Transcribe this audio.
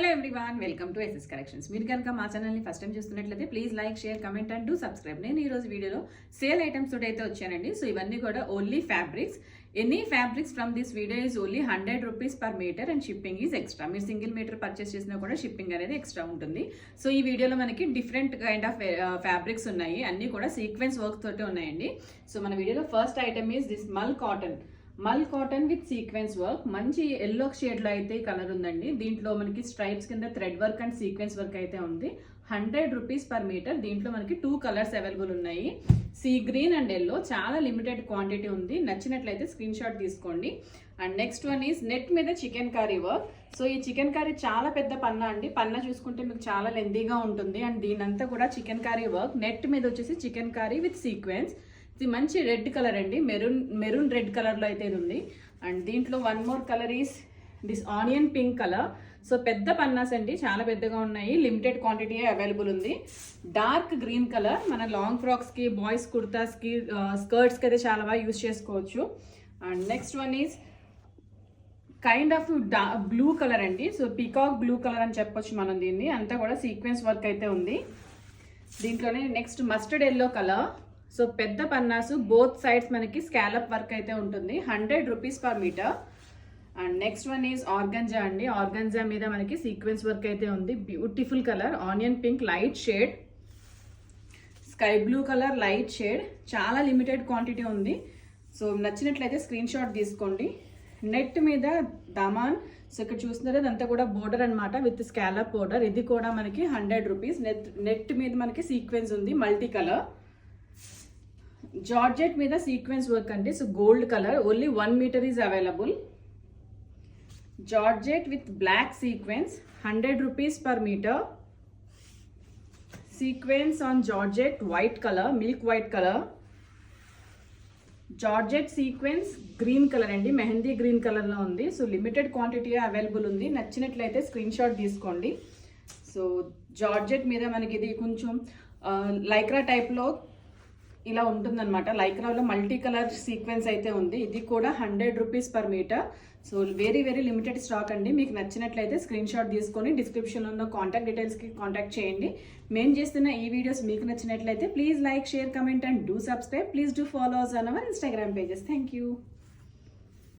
Hello everyone, welcome to S S collections. మీరు కనుక మా ఛానల్ని ఫస్ట్ టైం చూస్తున్నట్లయితే please like, share, comment and do subscribe. నేను ఈ రోజు వీడియోలో సేల్ ఐటమ్స్ తోటి అయితే వచ్చానండి. సో ఇవన్నీ కూడా only fabrics. Any fabrics from this video is only 100 rupees per metre and shipping is extra. మీరు సింగిల్ మీటర్ పర్చేస్ చేసినా కూడా షిప్పింగ్ అనేది ఎక్స్ట్రా ఉంటుంది. సో ఈ వీడియోలో మనకి డిఫరెంట్ కైండ్ ఆఫ్ ఫ్యాబ్రిక్స్ ఉన్నాయి. అన్ని కూడా సీక్వెన్స్ వర్క్ తోటి ఉన్నాయండి. సో మన వీడియోలో ఫస్ట్ ఐటమ్ ఈజ్ దిస్ మల్ కాటన్ విత్ సీక్వెన్స్ వర్క్. మంచి ఎల్లో షేడ్ లో అయితే కలర్ ఉందండి. దీంట్లో మనకి స్ట్రైప్స్ కింద thread work and sequence work అయితే ఉంది. 100 రూపీస్ పర్ మీటర్. దీంట్లో మనకి 2 కలర్స్ అవైలబుల్ ఉన్నాయి, సీ గ్రీన్ అండ్ ఎల్లో. చాలా లిమిటెడ్ క్వాంటిటీ ఉంది. నచ్చినట్లయితే స్క్రీన్ షాట్ తీసుకోండి. And next one is net మీద చికెన్ కర్రీ వర్క్. సో ఈ చికెన్ కర్రీ చాలా పెద్ద పన్నా అండి. పన్నా చూసుకుంటే మీకు చాలా లెందీగా ఉంటుంది. అండ్ దీనంతా కూడా చికెన్ కర్రీ వర్క్. నెట్ మీద వచ్చేసి చికెన్ కర్రీ విత్ సీక్వెన్స్. ఇది మంచి రెడ్ కలర్ అండి, మెరూన్ రెడ్ కలర్ లో అయితే ఉంది. అండ్ దీంట్లో one more colour is this onion pink colour. So పెద్ద పన్నాస్ అండి, చాలా పెద్దగా ఉన్నాయి. లిమిటెడ్ క్వాంటిటీ అవైలబుల్ ఉంది. Dark green colour. మన లాంగ్ ఫ్రాక్స్ కి, బాయ్స్ కుర్తాస్ కి, స్కర్ట్స్ కి అయితే చాలా బాగా యూజ్ చేసుకోవచ్చు. And next one is kind of blue colour అండి. సో పీకాక్ బ్లూ కలర్ అని చెప్పొచ్చు మనం దీన్ని. అంతా కూడా సీక్వెన్స్ వర్క్ అయితే ఉంది. దీంట్లోనే next mustard yellow colour. So పెద్ద పన్నాసు, బోత్ సైడ్స్ మనకి స్కాలప్ వర్క్ అయితే ఉంటుంది. 100 rupees per metre. And next one is organza అండి. ఆర్గంజా మీద మనకి సీక్వెన్స్ వర్క్ అయితే ఉంది. Beautiful colour, onion pink light shade, sky blue colour light shade. చాలా లిమిటెడ్ క్వాంటిటీ ఉంది. సో నచ్చినట్లయితే స్క్రీన్ షాట్ తీసుకోండి. నెట్ మీద దమాన్. సో ఇక్కడ చూస్తున్నారు, ఇదంతా కూడా బోర్డర్ అనమాట విత్ స్కాలప్ బోర్డర్. ఇది కూడా మనకి 100 రూపీస్. నెట్ మీద మనకి సీక్వెన్స్ ఉంది, మల్టీ కలర్. జార్జెట్ మీద సీక్వెన్స్ వర్క్ అండి. So gold colour. Only 1 metre is available. Georgette with black sequence, 100 rupees per metre. Sequence on georgette, white colour, milk white colour. Georgette sequence green colour అండి, mehndi green colour లో ఉంది. So limited quantity available ఉంది. నచ్చినట్లయితే screen shot తీసుకోండి. So georgette మీద మనకి ఇది కొంచెం లైక్రా టైప్ లో ఇలా ఉంటుందన్నమాట. లైక్రాలో మల్టీ కలర్ సీక్వెన్స్ అయితే ఉంది. ఇది కూడా 100 rupees per metre. So very limited stock అండి. మీకు నచ్చినట్లయితే స్క్రీన్ షాట్ తీసుకొని డిస్క్రిప్షన్లో ఉన్న కాంటాక్ట్ డీటెయిల్స్కి కాంటాక్ట్ చేయండి. మేము చేస్తున్న ఈ వీడియోస్ మీకు నచ్చినట్లయితే please like, share, comment and do subscribe. Please do follow us on our Instagram pages. Thank you.